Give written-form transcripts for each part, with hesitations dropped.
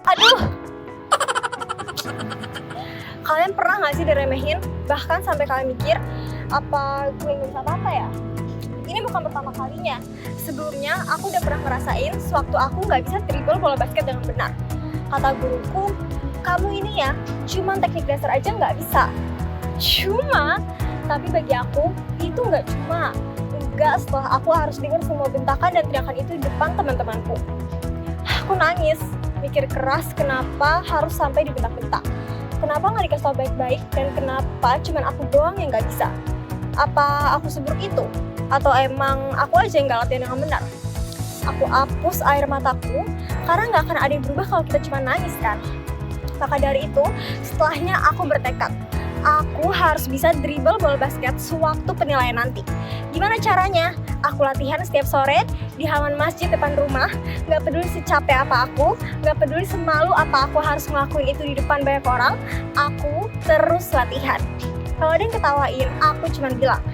Aduh, kalian pernah nggak sih diremehin? Bahkan sampai kalian mikir, apa gue nggak bisa apa-apa ya? Ini bukan pertama kalinya. Sebelumnya, aku udah pernah ngerasain sewaktu aku nggak bisa dribble bola basket dengan benar. Kata guruku, kamu ini ya, cuma teknik dasar aja nggak bisa. Cuma, tapi bagi aku, itu nggak cuma. Enggak, setelah aku harus dengar semua bentakan dan teriakan itu di depan teman-temanku. Aku nangis, mikir keras kenapa harus sampai dibentak-bentak. Kenapa nggak dikasih tau baik-baik dan kenapa cuman aku doang yang nggak bisa? Apa aku seburuk itu? Atau emang aku aja yang nggak latihan dengan benar? Aku hapus air mataku karena nggak akan ada yang berubah kalau kita cuma nangis kan? Maka dari itu, setelahnya aku bertekad. Aku harus bisa dribble bola basket sewaktu penilaian nanti. Gimana caranya? Aku latihan setiap sore di halaman masjid depan rumah. Gak peduli secapek apa aku, gak peduli semalu apa aku harus ngelakuin itu di depan banyak orang, aku terus latihan. Kalau ada yang ketawain, aku cuma bilang,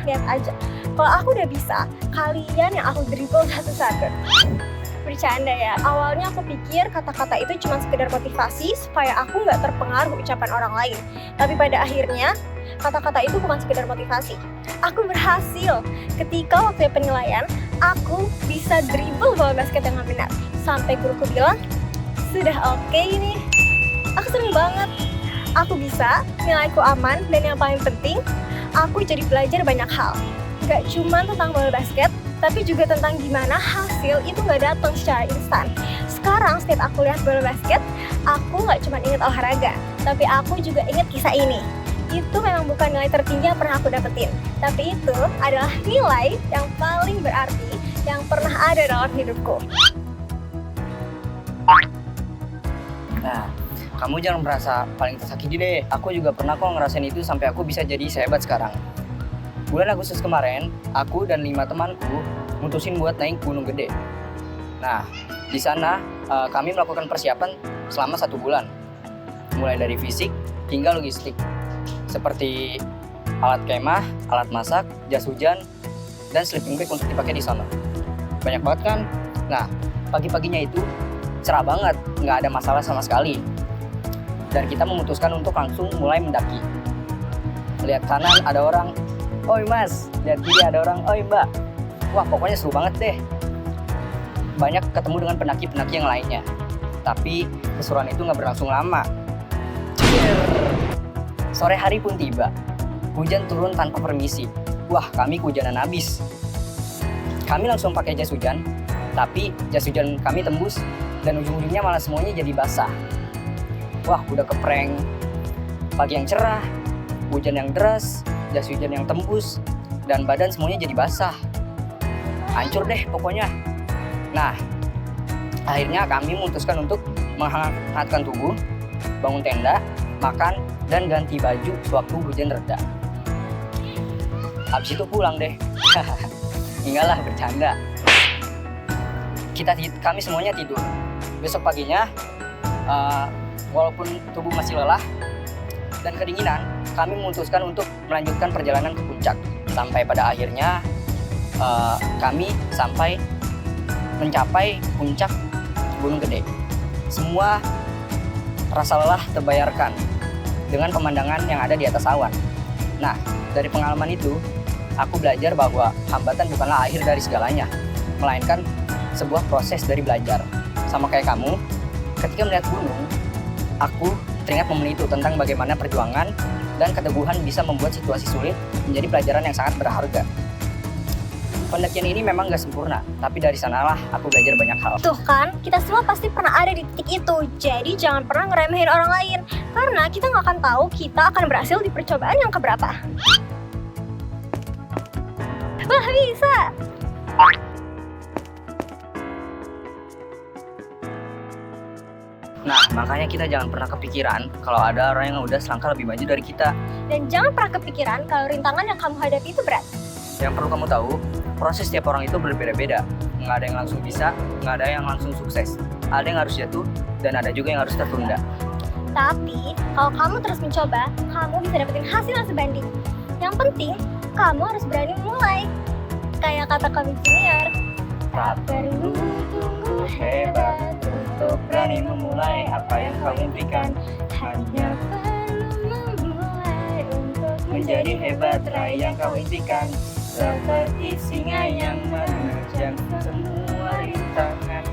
lihat aja, kalau aku udah bisa, kalian yang aku dribble satu-satu. Bercanda ya, awalnya aku pikir kata-kata itu cuma sekedar motivasi supaya aku nggak terpengaruh ucapan orang lain. Tapi pada akhirnya, kata-kata itu bukan sekedar motivasi. Aku berhasil. Ketika waktu penilaian, aku bisa dribble bola basket dengan benar. Sampai guruku bilang, sudah oke ini. Aku seneng banget. Aku bisa, nilaiku aman, dan yang paling penting, aku jadi belajar banyak hal. Gak cuma tentang bola basket, tapi juga tentang gimana hasil itu nggak datang secara instan. Sekarang setiap aku lihat bola basket, aku nggak cuma ingat olahraga, tapi aku juga ingat kisah ini. Itu memang bukan nilai tertinggi yang pernah aku dapetin, tapi itu adalah nilai yang paling berarti yang pernah ada dalam hidupku. Nah, kamu jangan merasa paling tersakiti deh. Aku juga pernah kok ngerasain itu sampai aku bisa jadi sehebat sekarang. Bulan Agustus kemarin, aku dan 5 temanku mutusin buat naik Gunung Gede. Nah, di sana kami melakukan persiapan selama 1 bulan. Mulai dari fisik hingga logistik. Seperti alat kemah, alat masak, jas hujan, dan sleeping bag untuk dipakai di sana. Banyak banget kan? Nah, pagi-paginya itu cerah banget, nggak ada masalah sama sekali. Dan kita memutuskan untuk langsung mulai mendaki. Lihat kanan ada orang, oi mas, lihat kiri ada orang, oi mbak. Wah pokoknya seru banget deh. Banyak ketemu dengan pendaki-pendaki yang lainnya. Tapi keseruan itu nggak berlangsung lama. Sore hari pun tiba. Hujan turun tanpa permisi. Wah kami kehujanan habis. Kami langsung pakai jas hujan. Tapi jas hujan kami tembus dan ujung-ujungnya malah semuanya jadi basah. Wah udah keprank. Pagi yang cerah, hujan yang deras, jas hujan yang tembus, dan badan semuanya jadi basah. Hancur deh pokoknya. Nah, akhirnya kami memutuskan untuk menghangatkan tubuh, bangun tenda, makan, dan ganti baju sewaktu hujan reda. Habis itu pulang deh. Enggak lah, bercanda. Kami semuanya tidur. Besok paginya, walaupun tubuh masih lelah dan kedinginan, kami memutuskan untuk melanjutkan perjalanan ke puncak. Sampai pada akhirnya kami sampai mencapai puncak Gunung Gede. Semua rasa lelah terbayarkan dengan pemandangan yang ada di atas awan. Nah, dari pengalaman itu, aku belajar bahwa hambatan bukanlah akhir dari segalanya, melainkan sebuah proses dari belajar. Sama kayak kamu, ketika melihat gunung, aku teringat momen itu tentang bagaimana perjuangan dan keteguhan bisa membuat situasi sulit menjadi pelajaran yang sangat berharga. Pendakian ini memang gak sempurna, tapi dari sanalah aku belajar banyak hal. Tuh kan, kita semua pasti pernah ada di titik itu. Jadi jangan pernah ngeremehin orang lain. Karena kita nggak akan tahu kita akan berhasil di percobaan yang keberapa. Wah bisa! Nah, makanya kita jangan pernah kepikiran kalau ada orang yang udah selangkah lebih maju dari kita. Dan jangan pernah kepikiran kalau rintangan yang kamu hadapi itu berat. Yang perlu kamu tahu, proses setiap orang itu berbeda-beda. Nggak ada yang langsung bisa, nggak ada yang langsung sukses. Ada yang harus jatuh, dan ada juga yang harus tertunda. Tapi, kalau kamu terus mencoba, kamu bisa dapetin hasil yang sebanding. Yang penting, kamu harus berani mulai. Kayak kata kami senior, Tak perlu tunggu hebat untuk berani memulai apa yang kau impikan. Hanya perlu memulai untuk menjadi hebat, raih yang kau impikan. Seperti singa yang menerjang semua rintangan,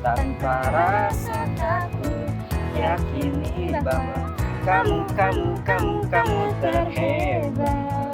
tanpa rasa takut, yakini bahwa kamu terhebat.